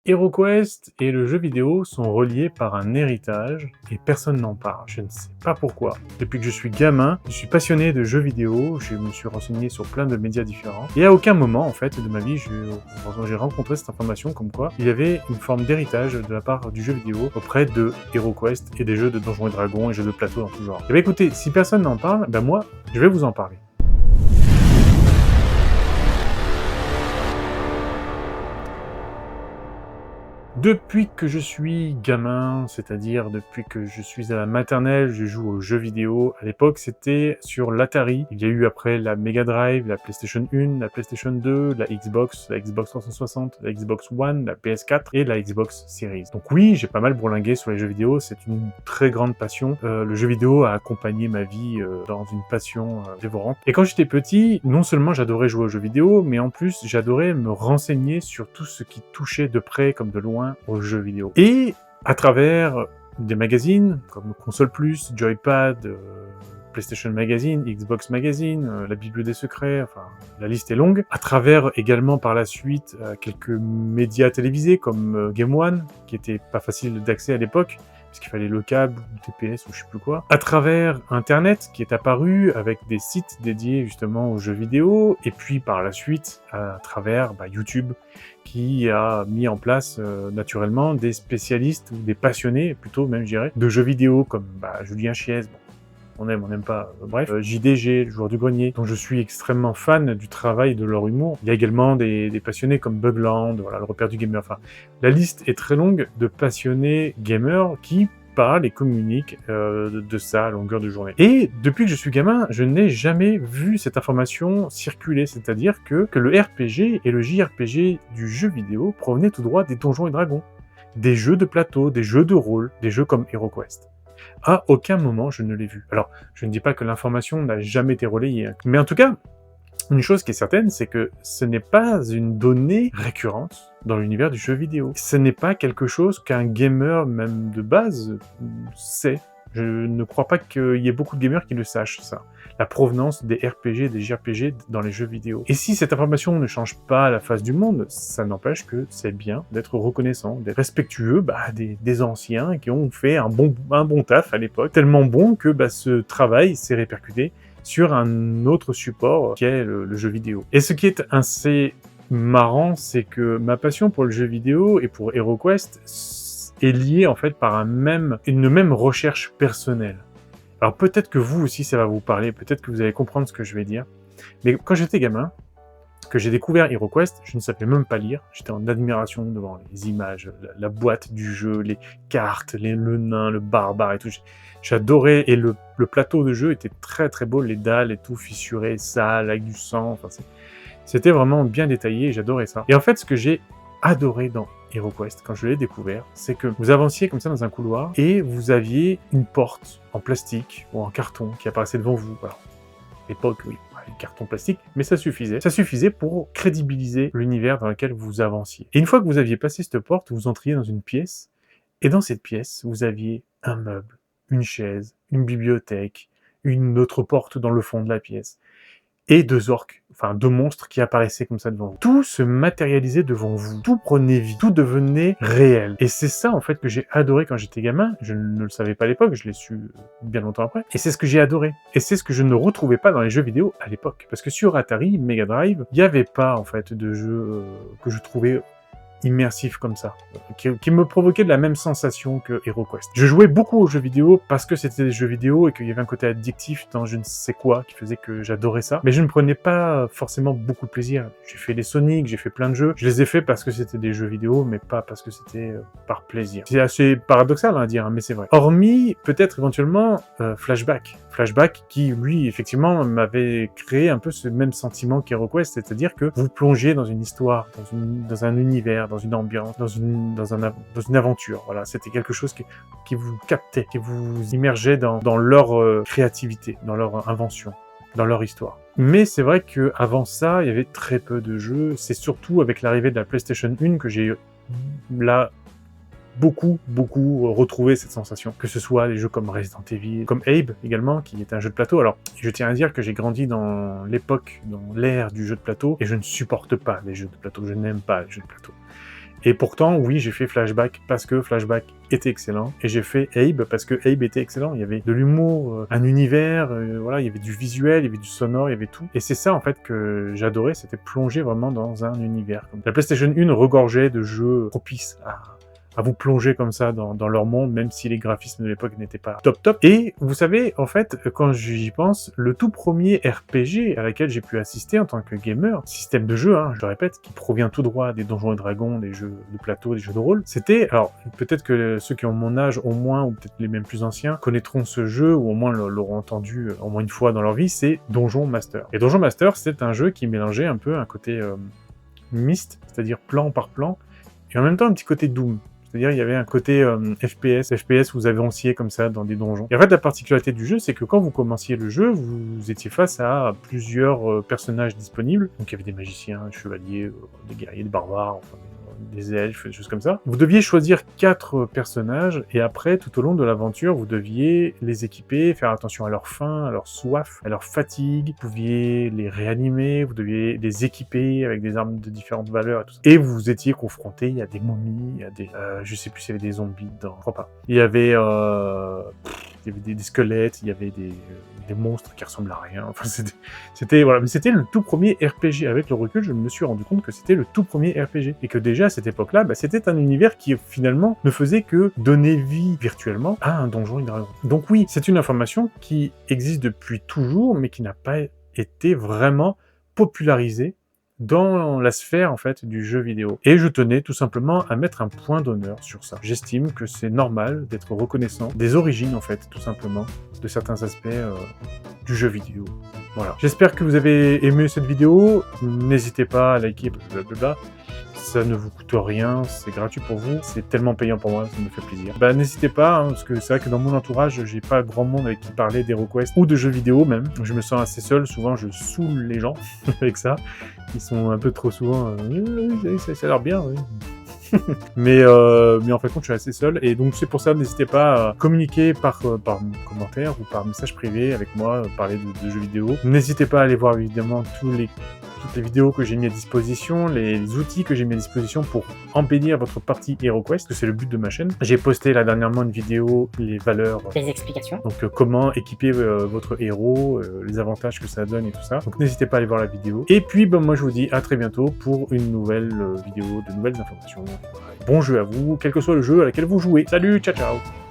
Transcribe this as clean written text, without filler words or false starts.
HeroQuest et le jeu vidéo sont reliés par un héritage et personne n'en parle. Je ne sais pas pourquoi. Depuis que je suis gamin, je suis passionné de jeux vidéo, je me suis renseigné sur plein de médias différents et à aucun moment en fait de ma vie j'ai rencontré cette information comme quoi il y avait une forme d'héritage de la part du jeu vidéo auprès de HeroQuest et des jeux de Donjons et Dragons et jeux de plateau dans tout genre. Et bah écoutez, si personne n'en parle, ben moi je vais vous en parler. Depuis que je suis gamin, c'est-à-dire depuis que je suis à la maternelle, je joue aux jeux vidéo. À l'époque, c'était sur l'Atari. Il y a eu après la Mega Drive, la PlayStation 1, la PlayStation 2, la Xbox 360, la Xbox One, la PS4 et la Xbox Series. Donc oui, j'ai pas mal bourlingué sur les jeux vidéo, c'est une très grande passion. Le jeu vidéo a accompagné ma vie dans une passion dévorante. Et quand j'étais petit, non seulement j'adorais jouer aux jeux vidéo, mais en plus j'adorais me renseigner sur tout ce qui touchait de près comme de loin aux jeux vidéo. Et à travers des magazines comme Console Plus, Joypad, PlayStation Magazine, Xbox Magazine, la Bible des secrets, enfin la liste est longue. À travers également par la suite quelques médias télévisés comme Game One, qui était pas facile d'accès à l'époque, puisqu'il fallait le câble, le TPS ou je sais plus quoi. À travers Internet, qui est apparu avec des sites dédiés justement aux jeux vidéo, et puis par la suite à travers YouTube, qui a mis en place naturellement des spécialistes, ou des passionnés plutôt même je dirais, de jeux vidéo comme Julien Chiez, on aime, on n'aime pas, bref, JDG, le joueur du grenier, dont je suis extrêmement fan du travail et de leur humour. Il y a également des passionnés comme Bugland, voilà, le repère du gamer, enfin, la liste est très longue de passionnés gamers qui parlent et communiquent de ça à longueur de journée. Et depuis que je suis gamin, je n'ai jamais vu cette information circuler, c'est-à-dire que le RPG et le JRPG du jeu vidéo provenaient tout droit des Donjons et Dragons, des jeux de plateau, des jeux de rôle, des jeux comme HeroQuest. À aucun moment je ne l'ai vu. Alors, je ne dis pas que l'information n'a jamais été relayée, mais en tout cas, une chose qui est certaine, c'est que ce n'est pas une donnée récurrente dans l'univers du jeu vidéo. Ce n'est pas quelque chose qu'un gamer, même de base, sait. Je ne crois pas qu'il y ait beaucoup de gamers qui le sachent, ça. La provenance des RPG, des JRPG dans les jeux vidéo. Et si cette information ne change pas la face du monde, ça n'empêche que c'est bien d'être reconnaissant, d'être respectueux des anciens qui ont fait un bon taf à l'époque, tellement bon que ce travail s'est répercuté sur un autre support qui est le jeu vidéo. Et ce qui est assez marrant, c'est que ma passion pour le jeu vidéo et pour HeroQuest est liée en fait par une même recherche personnelle. Alors peut-être que vous aussi ça va vous parler, peut-être que vous allez comprendre ce que je vais dire, mais quand j'étais gamin, que j'ai découvert HeroQuest, je ne savais même pas lire, j'étais en admiration devant les images, la boîte du jeu, les cartes, le nain, le barbare et tout. J'adorais, et le plateau de jeu était très très beau, les dalles et tout fissurées, sales, avec du sang, enfin c'était vraiment bien détaillé, et j'adorais ça. Et en fait, ce que j'ai adoré dans HeroQuest, quand je l'ai découvert, c'est que vous avanciez comme ça dans un couloir, et vous aviez une porte en plastique ou en carton qui apparaissait devant vous. Alors, à l'époque, oui, carton plastique, mais ça suffisait. Ça suffisait pour crédibiliser l'univers dans lequel vous avanciez. Et une fois que vous aviez passé cette porte, vous entriez dans une pièce, et dans cette pièce, vous aviez un meuble, une chaise, une bibliothèque, une autre porte dans le fond de la pièce, et deux orques, enfin deux monstres qui apparaissaient comme ça devant vous. Tout se matérialisait devant vous, tout prenait vie, tout devenait réel. Et c'est ça en fait que j'ai adoré quand j'étais gamin, je ne le savais pas à l'époque, je l'ai su bien longtemps après, et c'est ce que j'ai adoré. Et c'est ce que je ne retrouvais pas dans les jeux vidéo à l'époque. Parce que sur Atari, Mega Drive, il n'y avait pas en fait de jeux que je trouvais immersif comme ça, qui me provoquait de la même sensation que HeroQuest. Je jouais beaucoup aux jeux vidéo parce que c'était des jeux vidéo et qu'il y avait un côté addictif dans je ne sais quoi qui faisait que j'adorais ça, mais je ne prenais pas forcément beaucoup de plaisir. J'ai fait les Sonic, j'ai fait plein de jeux, je les ai fait parce que c'était des jeux vidéo, mais pas parce que c'était par plaisir. C'est assez paradoxal à dire, mais c'est vrai. Hormis peut-être éventuellement Flashback qui, lui, effectivement, m'avait créé un peu ce même sentiment qu'HeroQuest, c'est-à-dire que vous plongez dans une histoire, dans un univers, dans une ambiance, dans une aventure. Voilà, c'était quelque chose qui vous captait, qui vous immergeait dans leur créativité, dans leur invention, dans leur histoire. Mais c'est vrai qu'avant ça, il y avait très peu de jeux. C'est surtout avec l'arrivée de la PlayStation 1 que j'ai beaucoup retrouvé cette sensation. Que ce soit les jeux comme Resident Evil, comme Abe également, qui est un jeu de plateau. Alors, je tiens à dire que j'ai grandi dans l'époque, dans l'ère du jeu de plateau, et je ne supporte pas les jeux de plateau, je n'aime pas les jeux de plateau. Et pourtant, oui, j'ai fait Flashback parce que Flashback était excellent, et j'ai fait Abe parce que Abe était excellent. Il y avait de l'humour, un univers, voilà, il y avait du visuel, il y avait du sonore, il y avait tout. Et c'est ça, en fait, que j'adorais, c'était plonger vraiment dans un univers. La PlayStation 1 regorgeait de jeux propices à vous plonger comme ça dans leur monde, même si les graphismes de l'époque n'étaient pas top. Et vous savez, en fait, quand j'y pense, le tout premier RPG à laquelle j'ai pu assister en tant que gamer, système de jeu, hein, je le répète, qui provient tout droit des Donjons et Dragons, des jeux de plateau, des jeux de rôle, c'était, alors peut-être que ceux qui ont mon âge au moins, ou peut-être les mêmes plus anciens, connaîtront ce jeu, ou au moins l'auront entendu au moins une fois dans leur vie, c'est Donjon Master. Et Donjon Master, c'est un jeu qui mélangeait un peu un côté mist, c'est-à-dire plan par plan, et en même temps un petit côté Doom. C'est-à-dire, il y avait un côté FPS où vous avanciez comme ça dans des donjons. Et en fait, la particularité du jeu, c'est que quand vous commenciez le jeu, vous étiez face à plusieurs personnages disponibles. Donc, il y avait des magiciens, des chevaliers, des guerriers, des barbares, enfin, des elfes, des choses comme ça. Vous deviez choisir 4 personnages, et après, tout au long de l'aventure, vous deviez les équiper, faire attention à leur faim, à leur soif, à leur fatigue. Vous pouviez les réanimer, vous deviez les équiper avec des armes de différentes valeurs et tout ça. Et vous étiez confronté à des momies, à des... je sais plus s'il y avait des zombies dedans, je crois pas. Il y avait des squelettes, il y avait des monstres qui ressemblent à rien. Enfin, c'était voilà, mais c'était le tout premier RPG. Avec le recul, je me suis rendu compte que c'était le tout premier RPG et que déjà à cette époque-là, c'était un univers qui finalement ne faisait que donner vie virtuellement à un donjon et dragon. Donc oui, c'est une information qui existe depuis toujours, mais qui n'a pas été vraiment popularisée dans la sphère en fait du jeu vidéo. Et je tenais tout simplement à mettre un point d'honneur sur ça. J'estime que c'est normal d'être reconnaissant des origines en fait, tout simplement, de certains aspects du jeu vidéo. Voilà. J'espère que vous avez aimé cette vidéo. N'hésitez pas à liker, blablabla. Ça ne vous coûte rien, c'est gratuit pour vous, c'est tellement payant pour moi, ça me fait plaisir. Bah n'hésitez pas, hein, parce que c'est vrai que dans mon entourage, j'ai pas grand monde avec qui parler d'HeroQuest ou de jeux vidéo même. Je me sens assez seul, souvent je saoule les gens avec ça. Ils sont un peu trop souvent oui, ça a l'air bien, oui. mais en fait, je suis assez seul, et donc c'est pour ça, n'hésitez pas à communiquer par commentaire ou par message privé avec moi, parler de jeux vidéo. N'hésitez pas à aller voir évidemment toutes les vidéos que j'ai mis à disposition, les outils que j'ai mis à disposition pour embellir votre partie HeroQuest, que c'est le but de ma chaîne. J'ai posté là dernièrement une vidéo, les valeurs, les explications. Donc comment équiper votre héros, les avantages que ça donne et tout ça. Donc n'hésitez pas à aller voir la vidéo. Et puis moi je vous dis à très bientôt pour une nouvelle vidéo, de nouvelles informations. Bon jeu à vous, quel que soit le jeu à laquelle vous jouez. Salut, ciao ciao.